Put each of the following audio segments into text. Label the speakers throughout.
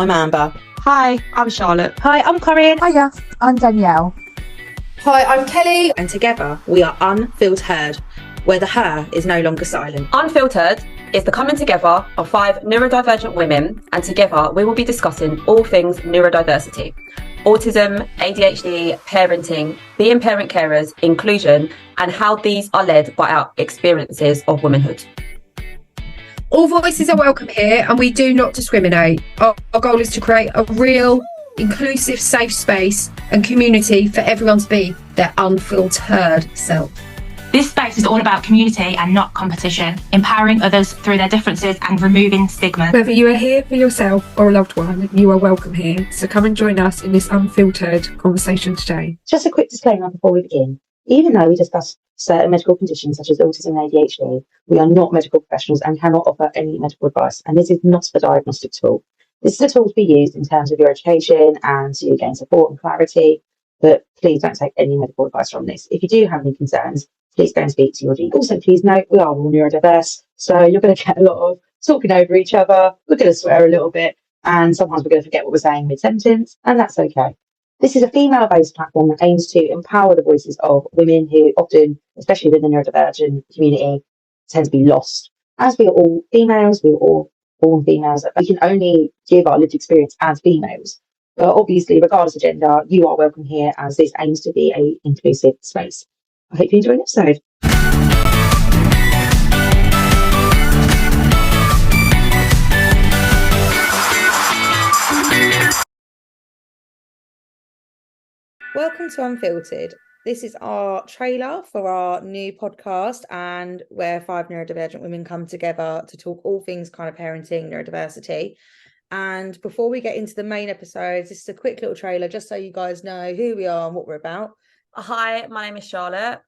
Speaker 1: I'm Amber.
Speaker 2: Hi, I'm Charlotte.
Speaker 3: Hi, I'm Corinne.
Speaker 4: Hiya, I'm Danielle.
Speaker 5: Hi, I'm Kelly.
Speaker 1: And together we are UnfiltHERed, where the her is no longer silent.
Speaker 2: UnfiltHERed is the coming together of 5 neurodivergent women, and together we will be discussing all things neurodiversity: autism, ADHD, parenting, being parent carers, inclusion, and how these are led by our experiences of womanhood.
Speaker 5: All voices are welcome here, and we do not discriminate. Our goal is to create a real, inclusive, safe space and community for everyone to be their unfiltered self.
Speaker 3: This space is all about community and not competition, empowering others through their differences and removing stigma.
Speaker 4: Whether you are here for yourself or a loved one, you are welcome here. So come and join us in this unfiltered conversation today.
Speaker 6: Just a quick disclaimer before we begin. Even though we discuss certain medical conditions such as autism and ADHD, we are not medical professionals and cannot offer any medical advice. And this is not a diagnostic tool. This is a tool to be used in terms of your education and to gain support and clarity. But please don't take any medical advice from this. If you do have any concerns, please go and speak to your GP. Also, please note we are all neurodiverse, so you're going to get a lot of talking over each other. We're going to swear a little bit, and sometimes we're going to forget what we're saying mid-sentence, and that's okay. This is a female-based platform that aims to empower the voices of women who often, especially within the neurodivergent community, tend to be lost. As we are all females, we are all born females, we can only give our lived experience as females. But obviously, regardless of gender, you are welcome here, as this aims to be an inclusive space. I hope you enjoy the episode.
Speaker 1: Welcome to Unfiltered. This is our trailer for our new podcast, and where 5 neurodivergent women come together to talk all things kind of parenting, neurodiversity. And before we get into the main episodes, this is a quick little trailer just so you guys know who we are and what we're about.
Speaker 2: Hi, my name is Charlotte.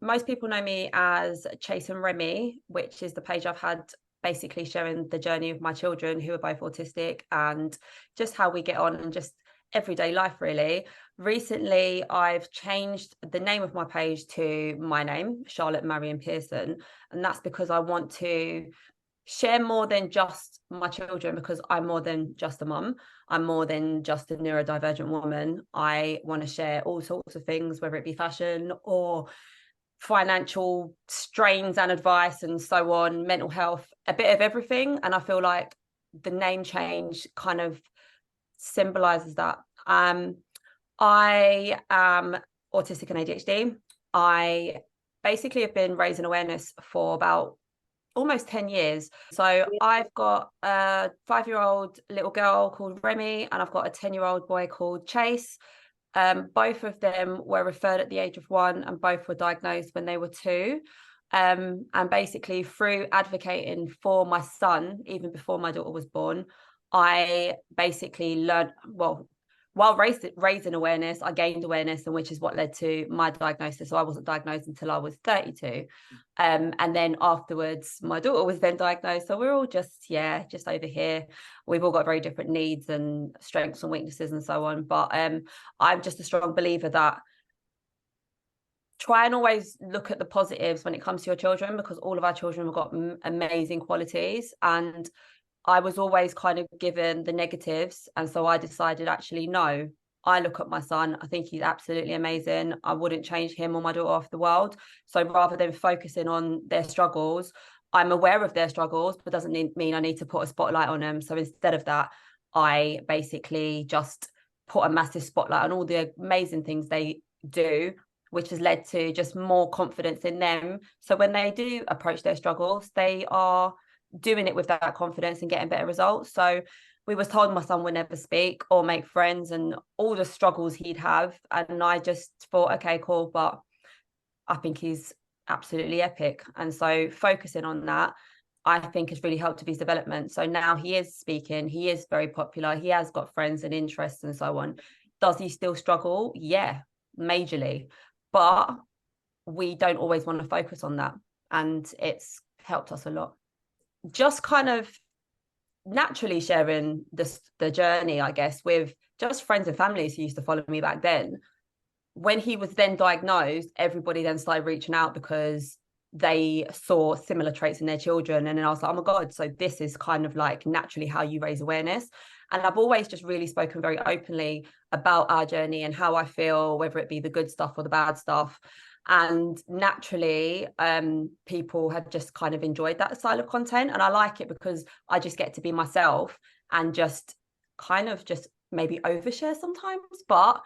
Speaker 2: Most people know me as Chase and Remy, which is the page I've had basically showing the journey of my children who are both autistic and just how we get on and just everyday life, really. Recently, I've changed the name of my page to my name, Charlotte Marion Pearson, and that's because I want to share more than just my children, because I'm more than just a mum. I'm more than just a neurodivergent woman. I want to share all sorts of things, whether it be fashion or financial strains and advice and so on, mental health, a bit of everything. And I feel like the name change kind of symbolizes that. I am autistic and ADHD. I basically have been raising awareness for about almost 10 years. So I've got a 5-year-old little girl called Remy, and I've got a 10-year-old boy called Chase. Both of them were referred at the age of 1, and both were diagnosed when they were 2. And basically through advocating for my son, even before my daughter was born, I basically learned, while raising awareness, I gained awareness, and which is what led to my diagnosis. So I wasn't diagnosed until I was 32. And then afterwards, my daughter was then diagnosed. So we're all just over here. We've all got very different needs and strengths and weaknesses and so on. But I'm just a strong believer that try and always look at the positives when it comes to your children, because all of our children have got amazing qualities. And I was always kind of given the negatives. And so I decided, actually, no, I look at my son. I think he's absolutely amazing. I wouldn't change him or my daughter off the world. So rather than focusing on their struggles, I'm aware of their struggles, but doesn't mean I need to put a spotlight on them. So instead of that, I basically just put a massive spotlight on all the amazing things they do, which has led to just more confidence in them. So when they do approach their struggles, they are doing it with that confidence and getting better results. So we was told my son would never speak or make friends and all the struggles he'd have. And I just thought, okay, cool, but I think he's absolutely epic. And so focusing on that, I think has really helped with his development. So now he is speaking, he is very popular, he has got friends and interests and so on. Does he still struggle? Yeah, majorly. But we don't always want to focus on that. And it's helped us a lot. Just kind of naturally sharing the journey, I guess, with just friends and families who used to follow me back then. When he was then diagnosed, everybody then started reaching out because they saw similar traits in their children. And then I was like, oh my God, so this is kind of like naturally how you raise awareness. And I've always just really spoken very openly about our journey and how I feel, whether it be the good stuff or the bad stuff. And naturally, people have just kind of enjoyed that style of content. And I like it because I just get to be myself and just kind of just maybe overshare sometimes. But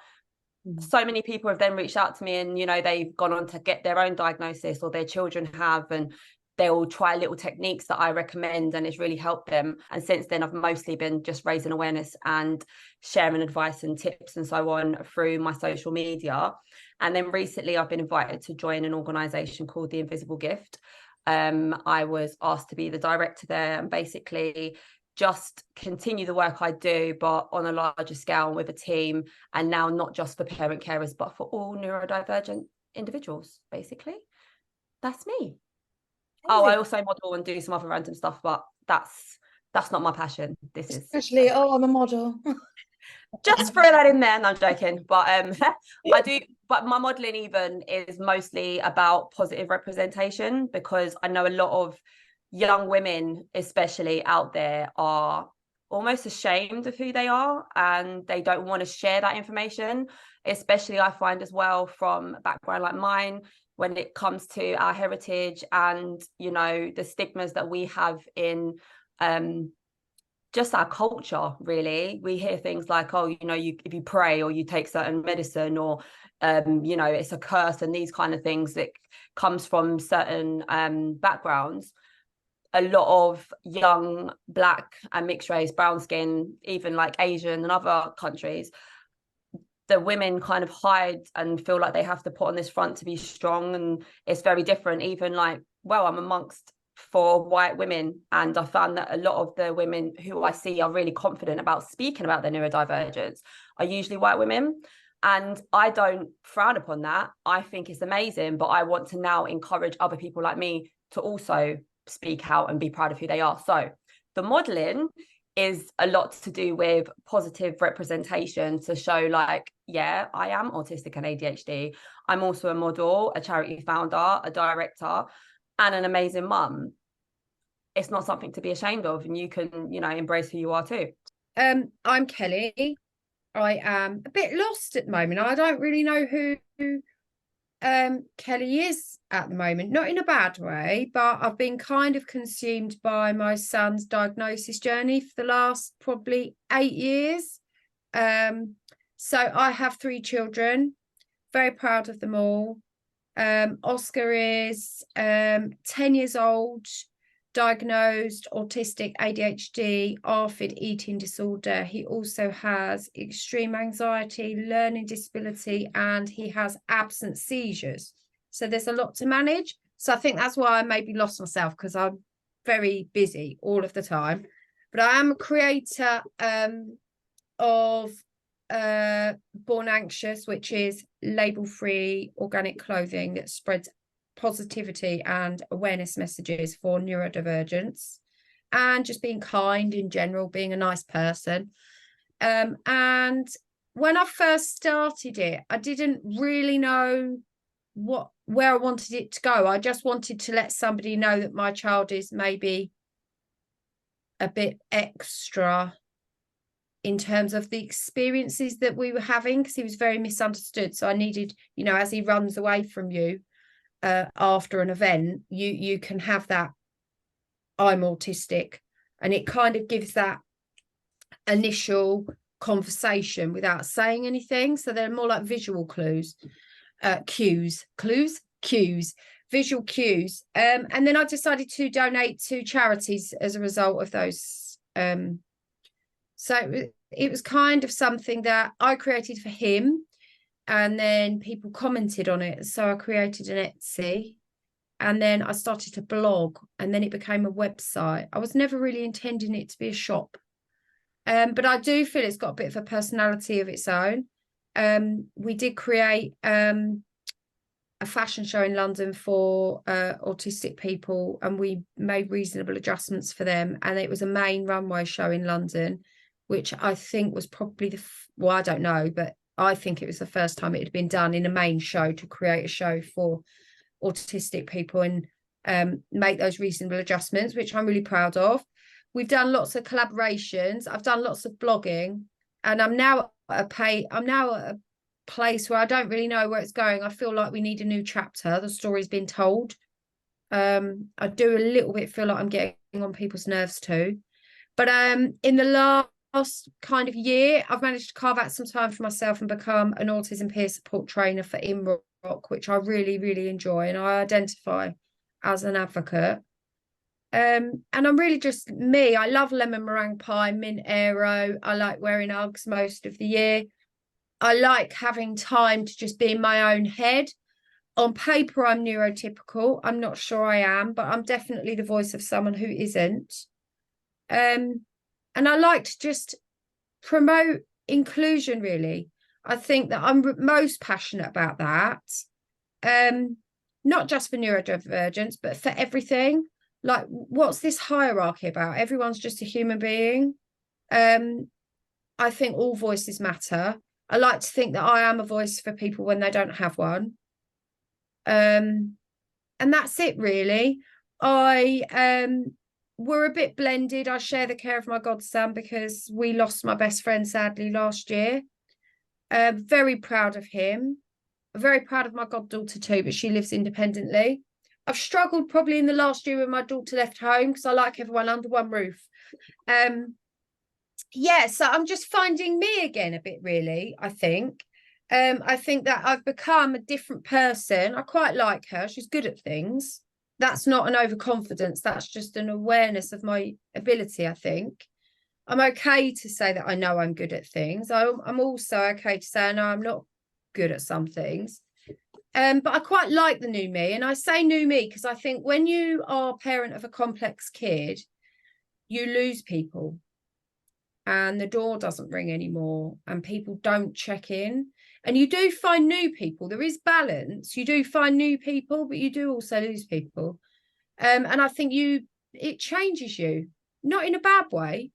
Speaker 2: so many people have then reached out to me and, you know, they've gone on to get their own diagnosis, or their children have, and they'll try little techniques that I recommend, and it's really helped them. And since then, I've mostly been just raising awareness and sharing advice and tips and so on through my social media. And then recently I've been invited to join an organisation called The Invisible Gift. I was asked to be the director there and basically just continue the work I do, but on a larger scale with a team, and now not just for parent carers, but for all neurodivergent individuals, basically. That's me. Oh, I also model and do some other random stuff, but that's not my passion. This is
Speaker 1: especially, I'm a model.
Speaker 2: Just throw that in there. No, I'm joking. But I do, but my modeling even is mostly about positive representation, because I know a lot of young women, especially out there, are almost ashamed of who they are, and they don't want to share that information. Especially, I find as well, from a background like mine, when it comes to our heritage and, you know, the stigmas that we have in just our culture, really. We hear things like, oh, you know, if you pray or you take certain medicine, or you know, it's a curse, and these kind of things that comes from certain backgrounds. A lot of young Black and mixed race, brown skin, even like Asian and other countries, the women kind of hide and feel like they have to put on this front to be strong. And it's very different. Even like, well, I'm amongst 4 white women, and I found that a lot of the women who I see are really confident about speaking about their neurodivergence are usually white women. And I don't frown upon that. I think it's amazing, but I want to now encourage other people like me to also speak out and be proud of who they are. So the modeling is a lot to do with positive representation, to show like, yeah, I am autistic and ADHD. I'm also a model, a charity founder, a director, and an amazing mum. It's not something to be ashamed of, and you can, you know, embrace who you are too.
Speaker 5: I'm Kelly. I am a bit lost at the moment. I don't really know who Kelly is at the moment, not in a bad way, but I've been kind of consumed by my son's diagnosis journey for the last probably 8 years. So I have 3 children, very proud of them all. Oscar is 10 years old, diagnosed autistic, ADHD, ARFID eating disorder. He also has extreme anxiety, learning disability, and he has absent seizures. So there's a lot to manage. So I think that's why I maybe lost myself, because I'm very busy all of the time. But I am a creator of Born Anxious, which is label-free organic clothing that spreads positivity and awareness messages for neurodivergence, and just being kind in general, being a nice person. And when I first started it, I didn't really know where I wanted it to go. I just wanted to let somebody know that my child is maybe a bit extra in terms of the experiences that we were having, because he was very misunderstood. So I needed, you know, as he runs away from you after an event, you can have that, I'm autistic, and it kind of gives that initial conversation without saying anything. So they're more like visual cues, visual cues. And then I decided to donate to charities as a result of those. So it was kind of something that I created for him, and then people commented on it. So I created an Etsy, and then I started a blog, and then it became a website. I was never really intending it to be a shop. But I do feel it's got a bit of a personality of its own. We did create a fashion show in London for autistic people, and we made reasonable adjustments for them. And it was a main runway show in London, which I think was probably I don't know, but I think it was the first time it had been done in a main show to create a show for autistic people and make those reasonable adjustments, which I'm really proud of. We've done lots of collaborations. I've done lots of blogging, and I'm now at a place where I don't really know where it's going. I feel like we need a new chapter. The story's been told. I do a little bit feel like I'm getting on people's nerves too. But in the last kind of year, I've managed to carve out some time for myself and become an autism peer support trainer for InRock, which I really, really enjoy, and I identify as an advocate. And I'm really just me. I love lemon meringue pie, mint aero. I like wearing Uggs most of the year. I like having time to just be in my own head. On paper, I'm neurotypical. I'm not sure I am, but I'm definitely the voice of someone who isn't. And I like to just promote inclusion, really. I think that I'm most passionate about that. Not just for neurodivergence, but for everything. Like, what's this hierarchy about? Everyone's just a human being. I think all voices matter. I like to think that I am a voice for people when they don't have one. And that's it, really. We're a bit blended. I share the care of my godson because we lost my best friend, sadly, last year. Very proud of him. Very proud of my goddaughter too, but she lives independently. I've struggled probably in the last year when my daughter left home because I like everyone under one roof. So I'm just finding me again a bit, really, I think. I think that I've become a different person. I quite like her. She's good at things. That's not an overconfidence. That's just an awareness of my ability, I think. I'm okay to say that I know I'm good at things. I'm also okay to say I know I'm not good at some things. But I quite like the new me. And I say new me because I think when you are a parent of a complex kid, you lose people. And the door doesn't ring anymore. And people don't check in. And you do find new people. There is balance. You do find new people, but you do also lose people. And I think it changes you. Not in a bad way,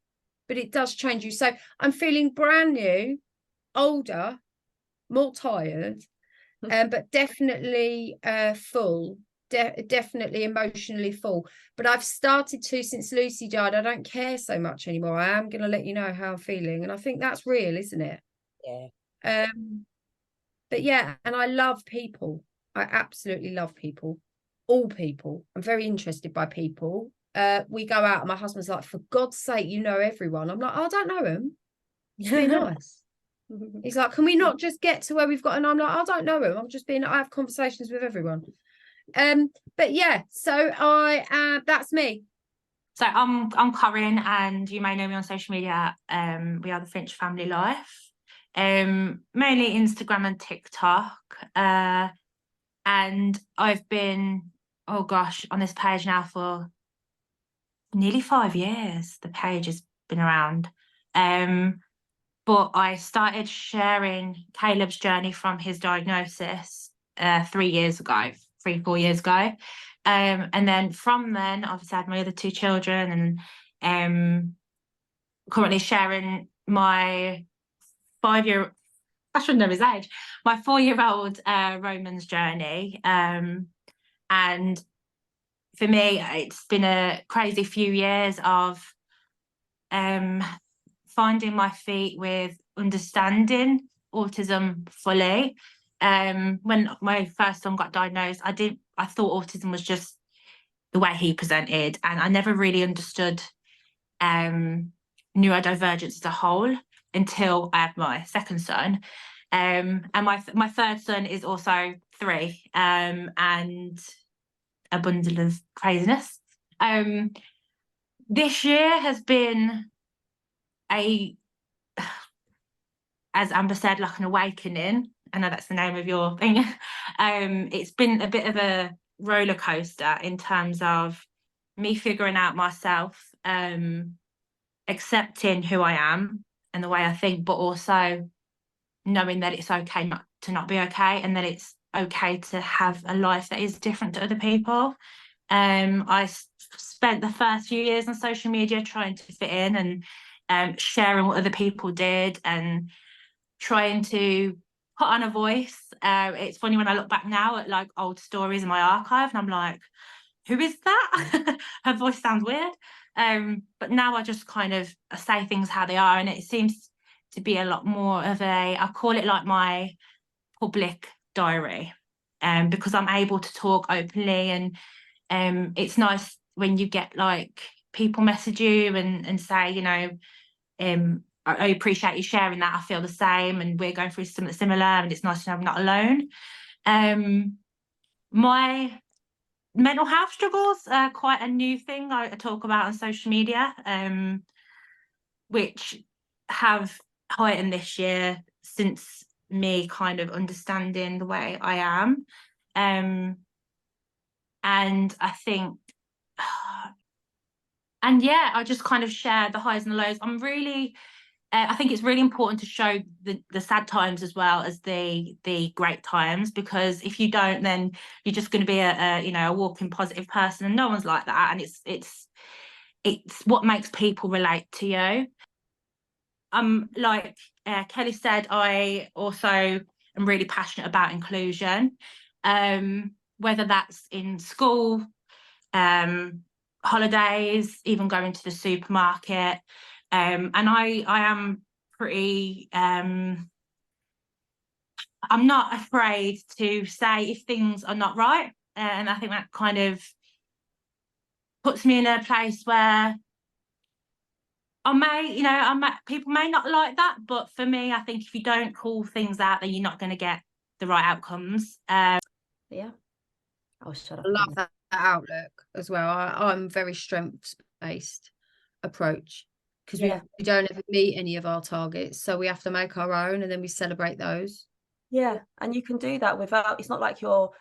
Speaker 5: but it does change you. So I'm feeling brand new, older, more tired, but definitely full, definitely emotionally full. But I've started to, since Lucy died, I don't care so much anymore. I am going to let you know how I'm feeling. And I think that's real, isn't it?
Speaker 1: Yeah.
Speaker 5: But yeah, and I love people. I absolutely love people. All people. I'm very interested by people. We go out and my husband's like, for God's sake, you know everyone. I'm like, I don't know them. Just be nice. He's like, can we not just get to where we've got? And I'm like, I don't know him. I have conversations with everyone. But yeah, so that's me.
Speaker 3: So I'm Corinne, and you may know me on social media. We are the Finch Family Life. Mainly Instagram and TikTok. And I've been, oh gosh, on this page now for nearly 5 years. The page has been around. But I started sharing Caleb's journey from his diagnosis 4 years ago. And then from then, obviously, I had my other two children, and currently sharing my 5-year, I shouldn't know his age, my 4-year-old Roman's journey. And for me, it's been a crazy few years of finding my feet with understanding autism fully. When my first son got diagnosed, I thought autism was just the way he presented, and I never really understood neurodivergence as a whole until I had my second son. And my third son is also 3, and a bundle of craziness. This year has been as Amber said, like an awakening. I know that's the name of your thing. It's been a bit of a roller coaster in terms of me figuring out myself, accepting who I am and the way I think, but also knowing that it's okay to not be okay, and that it's okay to have a life that is different to other people. I spent the first few years on social media trying to fit in and sharing what other people did and trying to put on a voice. It's funny when I look back now at like old stories in my archive and I'm like, who is that? Her voice sounds weird. But now I just kind of say things how they are, and it seems to be a lot more of I call it like my public diary, because I'm able to talk openly, and it's nice when you get like people message you and say, you know, I appreciate you sharing that. I feel the same, and we're going through something similar, and it's nice to know I'm not alone. My mental health struggles are quite a new thing I talk about on social media, which have heightened this year since me kind of understanding the way I am. And I think, and yeah, I just kind of share the highs and the lows. I think it's really important to show the sad times as well as the great times, because if you don't, then you're just going to be a walking positive person, and no one's like that. And it's what makes people relate to you. Like Kelly said, I also am really passionate about inclusion, whether that's in school, holidays, even going to the supermarket. And I am pretty I'm not afraid to say if things are not right, and I think that kind of puts me in a place where people may not like that, but for me, I think if you don't call things out, then you're not going to get the right outcomes.
Speaker 2: Yeah, I'll shut up.
Speaker 5: I love that outlook as well. I'm very strengths-based approach, because we don't ever meet any of our targets, so we have to make our own, and then we celebrate those.
Speaker 2: Yeah, and you can do that without, it's not like you're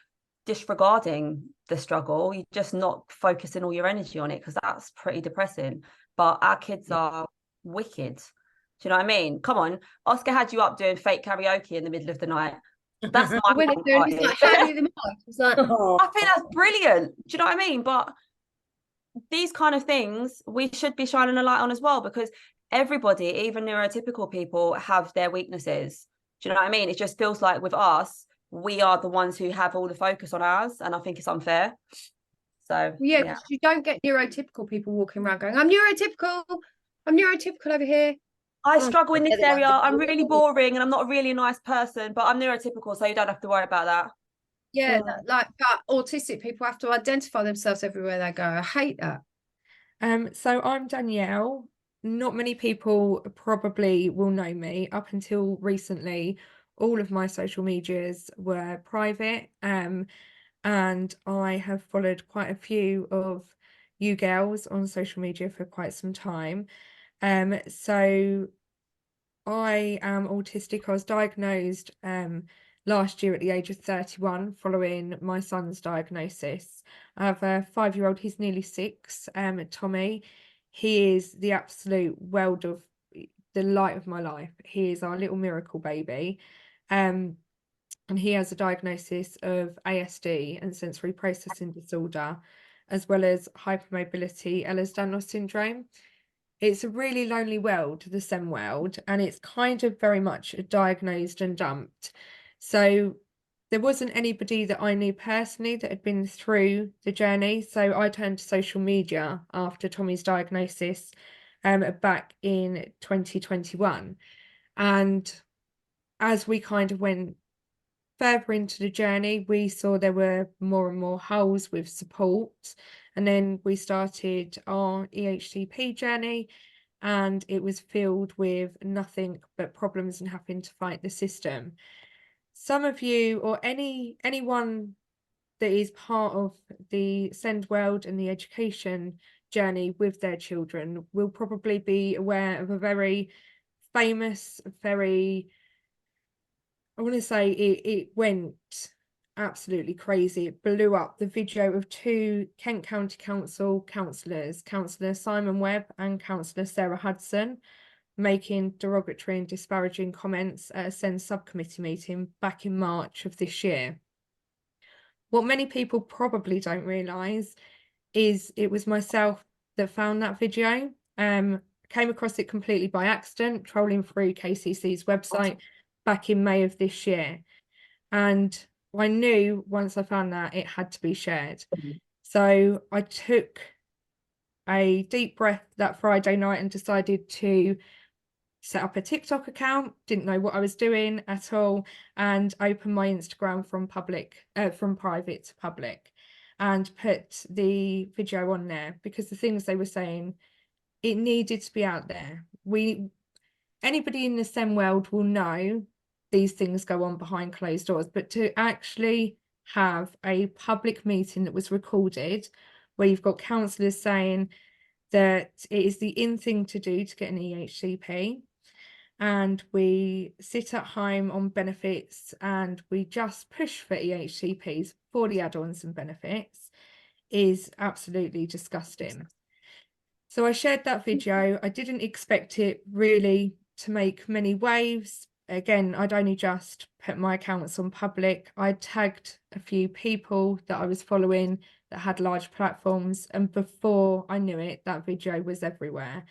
Speaker 2: disregarding the struggle, you're just not focusing all your energy on it, because that's pretty depressing. But our kids are wicked. Do you know what I mean? Come on, Oscar had you up doing fake karaoke in the middle of the night. That's my
Speaker 5: When it's doing, he's like, handing them off. It's like,
Speaker 2: I think that's brilliant. Do you know what I mean? But these kind of things we should be shining a light on as well, because everybody, even neurotypical people, have their weaknesses. Do you know what I mean? It just feels like with us, we are the ones who have all the focus on ours, and I think it's unfair. So
Speaker 5: yeah. You don't get neurotypical people walking around going, I'm neurotypical over here.
Speaker 2: I struggle in this area. I'm really boring and I'm not really a nice person, but I'm neurotypical, so you don't have to worry about that.
Speaker 5: Yeah, but autistic people have to identify themselves everywhere they go. I hate that.
Speaker 4: So I'm Danielle. Not many people probably will know me. Up until recently, all of my social medias were private, and I have followed quite a few of you girls on social media for quite some time. So I am autistic. I was diagnosed last year at the age of 31 following my son's diagnosis. I have a 5-year-old, he's nearly 6, Tommy. He is the absolute world of the light of my life. He is our little miracle baby. And he has a diagnosis of ASD and sensory processing disorder, as well as hypermobility Ehlers-Danlos syndrome. It's a really lonely world, the SEM world, and it's kind of very much diagnosed and dumped. So there wasn't anybody that I knew personally that had been through the journey. So I turned to social media after Tommy's diagnosis back in 2021. And as we kind of went further into the journey, we saw there were more and more holes with support. And then we started our EHCP journey, and it was filled with nothing but problems and having to fight the system. Some of you, or anyone that is part of the SEND world and the education journey with their children, will probably be aware of a very famous, I want to say it went absolutely crazy. It blew up, the video of 2 Kent County Council councillors, Councillor Simon Webb and Councillor Sarah Hudson, making derogatory and disparaging comments at a SEND subcommittee meeting back in March of this year. What many people probably don't realise is it was myself that found that video. Came across it completely by accident, trolling through KCC's website back in May of this year. And I knew once I found that it had to be shared. So I took a deep breath that Friday night and decided to set up a TikTok account. Didn't know what I was doing at all, and opened my Instagram from private to public, and put the video on there because the things they were saying, it needed to be out there. Anybody in the STEM world will know these things go on behind closed doors, but to actually have a public meeting that was recorded, where you've got counsellors saying that it is the in thing to do to get an EHCP, and we sit at home on benefits and we just push for EHCPs for the add-ons and benefits, is absolutely disgusting. So I shared that video. I didn't expect it really to make many waves. Again, I'd only just put my accounts on public. I tagged a few people that I was following that had large platforms, and before I knew it, that video was everywhere.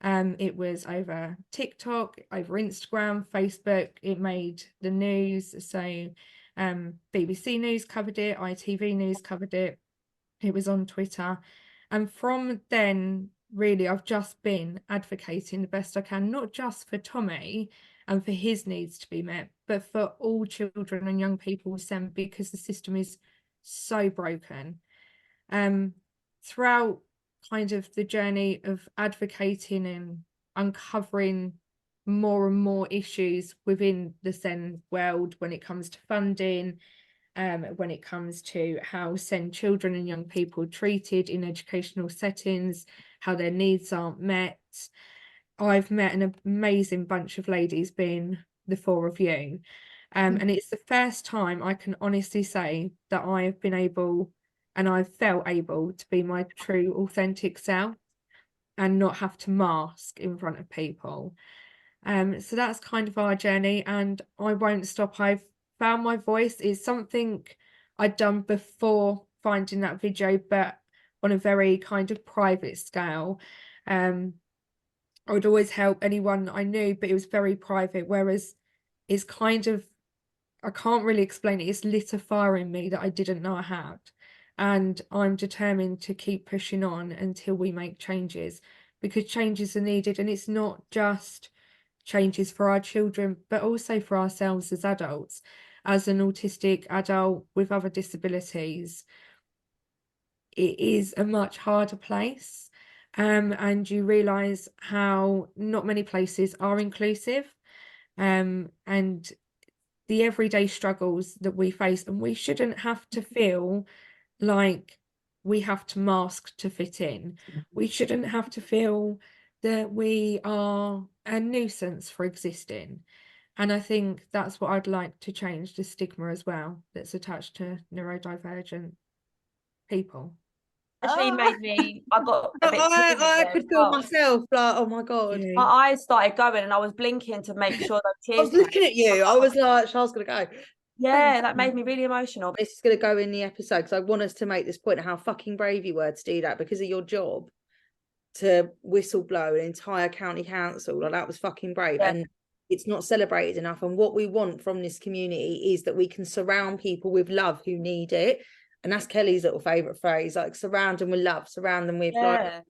Speaker 4: It was over TikTok, over Instagram, Facebook. It made the news. So BBC News covered it, ITV News covered it. It was on Twitter. And from then, really, I've just been advocating the best I can, not just for Tommy and for his needs to be met, but for all children and young people with SEND, because the system is so broken. Throughout kind of the journey of advocating and uncovering more and more issues within the SEND world, when it comes to funding, when it comes to how SEND children and young people are treated in educational settings, how their needs aren't met. I've met an amazing bunch of ladies, being the four of you. And it's the first time I can honestly say that I have been able, and I've felt able to be my true, authentic self and not have to mask in front of people. So that's kind of our journey, and I won't stop. I've found my voice. Is something I'd done before finding that video, but on a very kind of private scale. I would always help anyone I knew, but it was very private, whereas it's kind of, I can't really explain it. It's lit a fire in me that I didn't know I had. And I'm determined to keep pushing on until we make changes, because changes are needed. And it's not just changes for our children, but also for ourselves as adults. As an autistic adult with other disabilities, it is a much harder place. And you realise how not many places are inclusive, and the everyday struggles that we face. And we shouldn't have to feel like we have to mask to fit in. We shouldn't have to feel that we are a nuisance for existing. And I think that's what I'd like to change, the stigma as well that's attached to neurodivergent people.
Speaker 2: Actually made me, I got a bit
Speaker 1: I could feel myself like, oh my God.
Speaker 2: My eyes started going and I was blinking to make sure that tears.
Speaker 1: I was looking at you. I was like, Charles gonna go.
Speaker 2: Yeah, that made me really emotional.
Speaker 1: This is going to go in the episode because I want us to make this point of how fucking brave you were to do that because of your job, to whistleblow an entire county council. Like, that was fucking brave. Yeah. And it's not celebrated enough. And what we want from this community is that we can surround people with love who need it. And that's Kelly's little favourite phrase, like, surround them with love, surround them with like,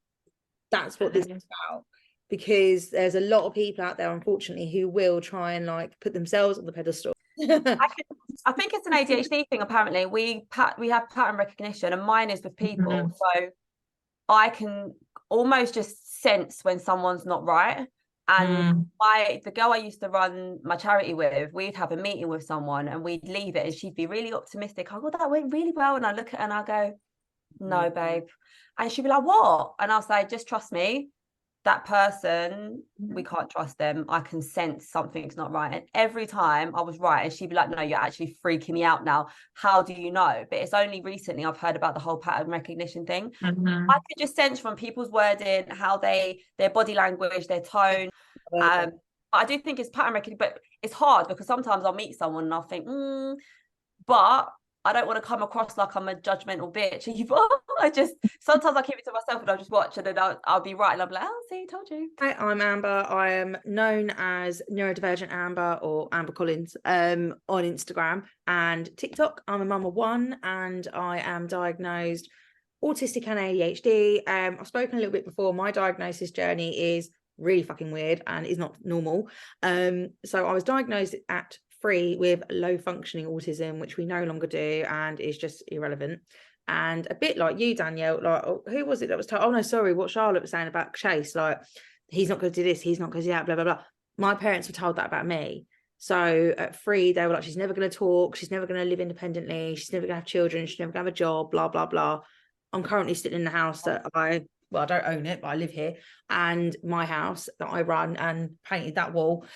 Speaker 1: that's what this is about. Because there's a lot of people out there, unfortunately, who will try and like put themselves on the pedestal.
Speaker 2: I think it's an ADHD thing. Apparently, we have pattern recognition, and mine is with people. So I can almost just sense when someone's not right. And the girl I used to run my charity with, we'd have a meeting with someone and we'd leave it, and she'd be really optimistic. I go, that went really well, and I look at her and I go, no, babe. And she'd be like, what? And I'll say, just trust me. That person, we can't trust them. I can sense something's not right. And every time I was right, and she'd be like, no, you're actually freaking me out now. How do you know? But it's only recently I've heard about the whole pattern recognition thing. I could just sense from people's wording, how their body language, their tone. I do think it's pattern recognition, but it's hard because sometimes I'll meet someone and I'll think, but I don't want to come across like I'm a judgmental bitch either. Sometimes I keep it to myself and I'll just watch, and then I'll be right, and I'm like, oh, see, told you.
Speaker 1: Hi, I'm Amber. I am known as Neurodivergent Amber, or Amber Collins, on Instagram and TikTok. I'm a mum of one, and I am diagnosed autistic and ADHD. I've spoken a little bit before. My diagnosis journey is really fucking weird and is not normal. So I was diagnosed at 3 with low functioning autism, which we no longer do and is just irrelevant. And a bit like you, Danielle, like, who was it that was told? Oh no, sorry, what Charlotte was saying about Chase, like, he's not going to do this, he's not going to do that, blah blah blah. My parents were told that about me. So at 3, they were like, she's never going to talk, she's never going to live independently, she's never going to have children, she's never going to have a job, blah blah blah. I'm currently sitting in the house that I don't own it, but I live here, and my house that I run and painted that wall,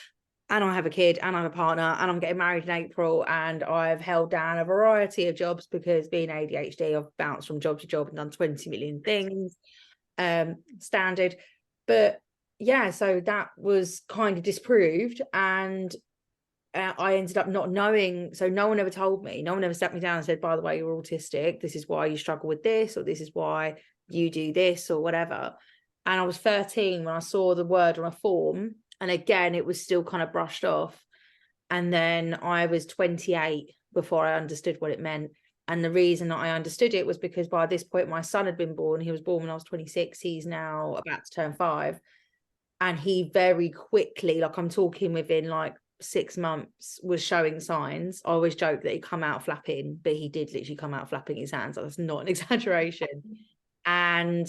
Speaker 1: and I have a kid and I have a partner and I'm getting married in April, and I've held down a variety of jobs because being ADHD, I've bounced from job to job and done 20 million things, standard. But yeah, so that was kind of disproved, and I ended up not knowing. So no one ever told me, no one ever sat me down and said, by the way, you're autistic, this is why you struggle with this, or this is why you do this, or whatever. And I was 13 when I saw the word on a form, and again it was still kind of brushed off. And then I was 28 before I understood what it meant. And the reason that I understood it was because by this point my son had been born. He was born when I was 26. He's now about to turn 5, and he very quickly, like I'm talking within like 6 months, was showing signs. I always joke that he'd come out flapping, but he did literally come out flapping his hands. That's not an exaggeration. And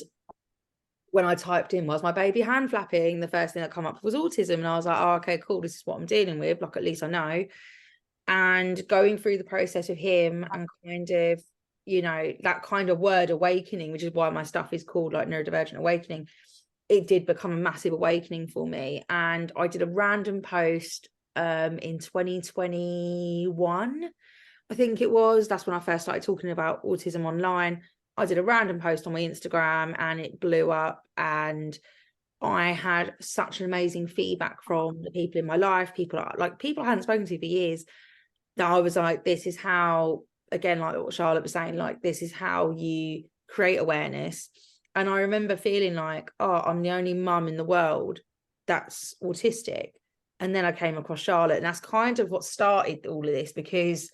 Speaker 1: when I typed in, was my baby hand flapping, the first thing that come up was autism. And I was like, oh, okay, cool, this is what I'm dealing with, like at least I know. And going through the process of him and kind of, you know, that kind of word awakening, which is why my stuff is called like neurodivergent awakening, it did become a massive awakening for me. And I did a random post in 2021, I think it was. That's when I first started talking about autism online. I did a random post on my Instagram and it blew up, and I had such an amazing feedback from the people in my life, people I hadn't spoken to for years, that I was like, this is how, again, like what Charlotte was saying, like, this is how you create awareness. And I remember feeling like, oh, I'm the only mum in the world that's autistic. And then I came across Charlotte, and that's kind of what started all of this, because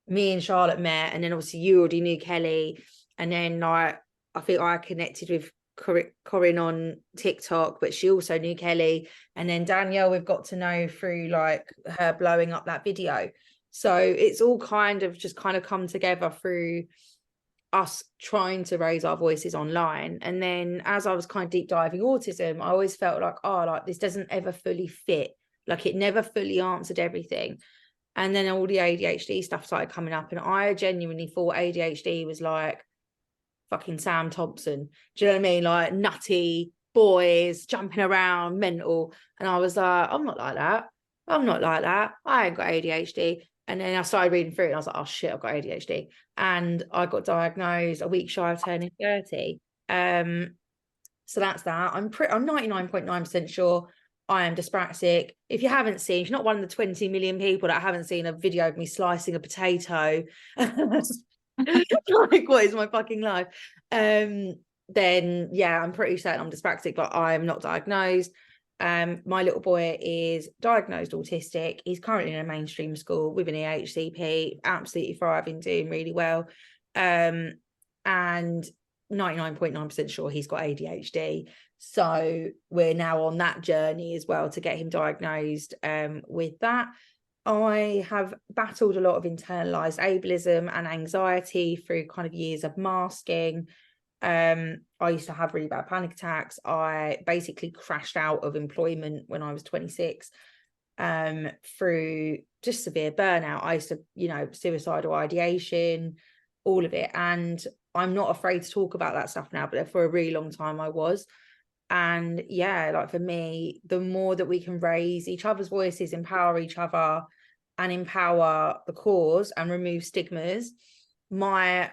Speaker 1: me and Charlotte met, and then obviously you already knew Kelly. And then I think I connected with Corinne on TikTok, but she also knew Kelly. And then Danielle, we've got to know through like her blowing up that video. So it's all kind of come together through us trying to raise our voices online. And then as I was kind of deep diving autism, I always felt like, oh, like this doesn't ever fully fit. Like it never fully answered everything. And then all the ADHD stuff started coming up, and I genuinely thought ADHD was like fucking Sam Thompson. Do you know what I mean? Like nutty boys jumping around, mental. And I was like, I'm not like that. I'm not like that. I ain't got ADHD. And then I started reading through it, and I was like, oh shit, I've got ADHD. And I got diagnosed a week shy of turning 30. So that's that. I'm 99.9% sure I am dyspraxic. If you haven't seen, if you're not one of the 20 million people that haven't seen a video of me slicing a potato, like, what is my fucking life? Then yeah, I'm pretty certain I'm dyspraxic, but I'm not diagnosed. My little boy is diagnosed autistic. He's currently in a mainstream school with an EHCP, absolutely thriving, doing really well. And 99.9% sure he's got ADHD. So we're now on that journey as well to get him diagnosed with that. I have battled a lot of internalized ableism and anxiety through kind of years of masking. I used to have really bad panic attacks. I basically crashed out of employment when I was 26 through just severe burnout. I used to, suicidal ideation, all of it. And I'm not afraid to talk about that stuff now, but for a really long time I was. And yeah, like for me, the more that we can raise each other's voices, empower each other and empower the cause and remove stigmas, my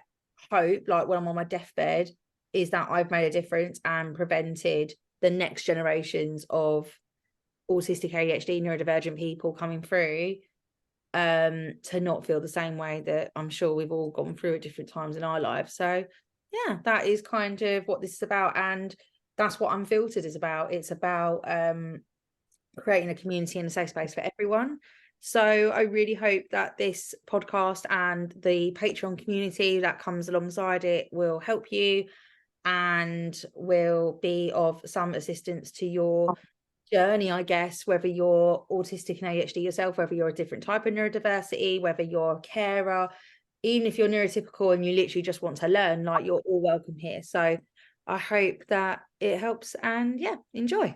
Speaker 1: hope, like when I'm on my deathbed, is that I've made a difference and prevented the next generations of autistic, ADHD, neurodivergent people coming through to not feel the same way that I'm sure we've all gone through at different times in our lives. So yeah, that is kind of what this is about, and that's what Unfiltered is about. It's about creating a community and a safe space for everyone. So I really hope that this podcast and the Patreon community that comes alongside it will help you and will be of some assistance to your journey, I guess, whether you're autistic and ADHD yourself, whether you're a different type of neurodiversity, whether you're a carer, even if you're neurotypical and you literally just want to learn, like, you're all welcome here. So I hope that it helps, and yeah, enjoy.